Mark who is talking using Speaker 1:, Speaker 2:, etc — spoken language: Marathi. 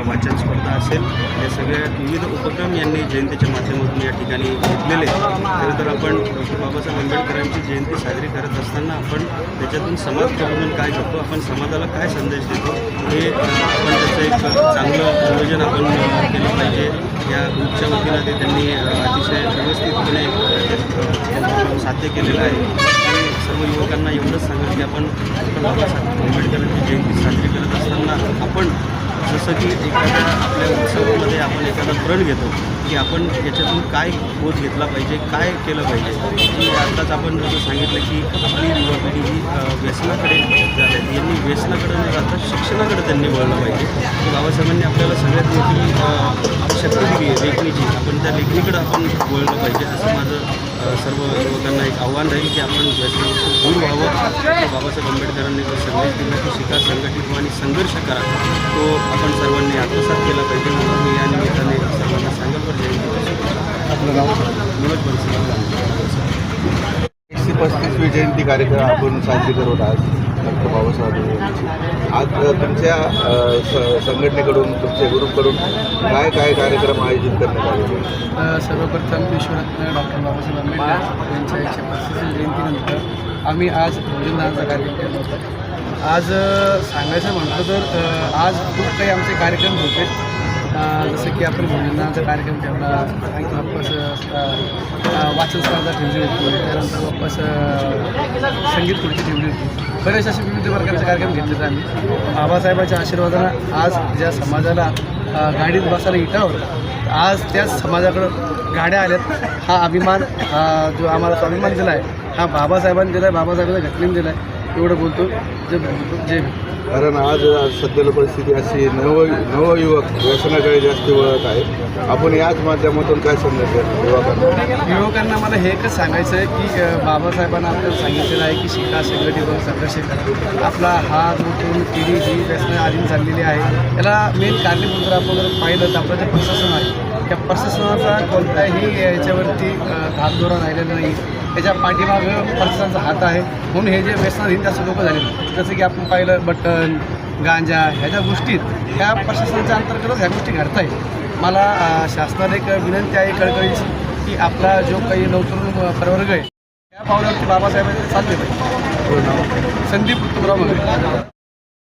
Speaker 1: वाचन स्पर्धा असेल, हे सगळे विविध उपक्रम यांनी जयंतीच्या माध्यमातून या ठिकाणी घेतलेले. खरं तर आपण डॉक्टर बाबासाहेब आंबेडकरांची जयंती साजरी करत असताना आपण त्याच्यातून समाज म्हणून काय करतो, आपण समाजाला काय संदेश देतो, हे आपण त्याचं एक चांगलं नियोजन आपण केलं पाहिजे. या ग्रुपच्या वतीनं ते त्यांनी अतिशय व्यवस्थितपणे साध्य केलेलं आहे. आणि सर्व युवकांना एवढंच सांगेल की आपण डॉक्टर बाबासाहेब आंबेडकरांची जयंती साजरी करत असताना आपण जसं की एखाद्या आपल्या उत्सवामध्ये आपण एखादा प्रण घेतो की आपण याच्यातून काय बोध घेतला पाहिजे, काय केलं पाहिजे. की आत्ताच आपण जसं सांगितलं की आपली युवा पिढी ही व्यसनाकडे झाली, यांनी व्यसनाकडे न जाता शिक्षणाकडे त्यांनी वळलं पाहिजे. की बाबासाहेबांनी आपल्याला सगळ्यात मोठी शक्ती दिली आहे लेखणीची, आपण त्या लेखणीकडे आपण वळलं पाहिजे. असं माझं सर्व युवकांना एक आव्हान राहील की आपण व्यसनापासून दूर व्हावं. बाबासाहेब आंबेडकरांनी जो संदेश दिला की शिका, संघटित व्हा आणि संघर्ष करा, तो आपण सर्वांनी आत्मसात केला पाहिजे. म्हणून मी या निमित्ताने सर्वांना सांगेल.
Speaker 2: आपलं नाव
Speaker 1: मनोज बनसोडे.
Speaker 2: 135वी जयंती कार्यक्रम आपण साजरी करत आज डॉक्टर बाबासाहेब. आज तुमच्या संघटनेकडून, तुमच्या ग्रुपकडून काय काय कार्यक्रम आयोजित करण्यात आले?
Speaker 3: सर्वप्रथम विश्वरत्न डॉक्टर बाबासाहेब आंबेडकर यांच्या 135वी जयंतीनंतर आम्ही आज भोजनदानाचा कार्यक्रम केला होता. आज सांगायचं म्हटलं तर आज खूप काही आमचे कार्यक्रम होते. जसं की आपण भोजनदानाचा कार्यक्रम ठेवला, आणखी वापस वाचन स्पर्धा ठेवली होती, त्यानंतर वापस संगीत खुर्ची ठेवली होती. बरेच असे विविध प्रकारचे कार्यक्रम घेतले आम्ही. बाबासाहेबांच्या आशीर्वादानं आज ज्या समाजाला गाडीत बसायला इटावर आज त्याच समाजाकडं गाड्या आल्यात. हा अभिमान जो आम्हाला स्वाभिमान दिला आहे, हा बाबासाहेबांनी दिला आहे, बाबासाहेबांच्या घटनेने दिला आहे. एवढं बोलतो. जे
Speaker 2: कारण आज सध्याला परिस्थिती अशी नवयुवक व्यसनाकडे जास्त वळत आहे. आपण याच माध्यमातून काय संदेश द्याल
Speaker 3: युवकांना? मला हे एकच सांगायचं आहे की बाबासाहेबांना आपल्याला सांगितलेलं आहे की शिका, संघटित व्हा, संघर्ष करा. आपला हा जो तरुण पिढी जी व्यसना अधीन झालेली आहे, याला मेन कारणीभूत जर आपण जर पाहिलं तर आपलं जे प्रशासन आहे, त्या प्रशासनाचा कोणताही याच्यावरती धाकधोरण राहिलेलं नाही. त्याच्या पाठीमागं प्रशासनाचा हात आहे. म्हणून हे जे व्यसनाधीन जास्त लोक झाले, जसं की आपण पाहिलं बटन, गांजा, ह्या गोष्टीत ह्या प्रशासनाच्या अंतर्गतच ह्या गोष्टी घडत आहेत. मला शासनाला एक विनंती आहे कळकळीची की आपला जो काही नवतरुण प्रवर्ग आहे, त्या पावलावरती बाबासाहेबांनी चालले पाहिजे. संदीप ऋतुराव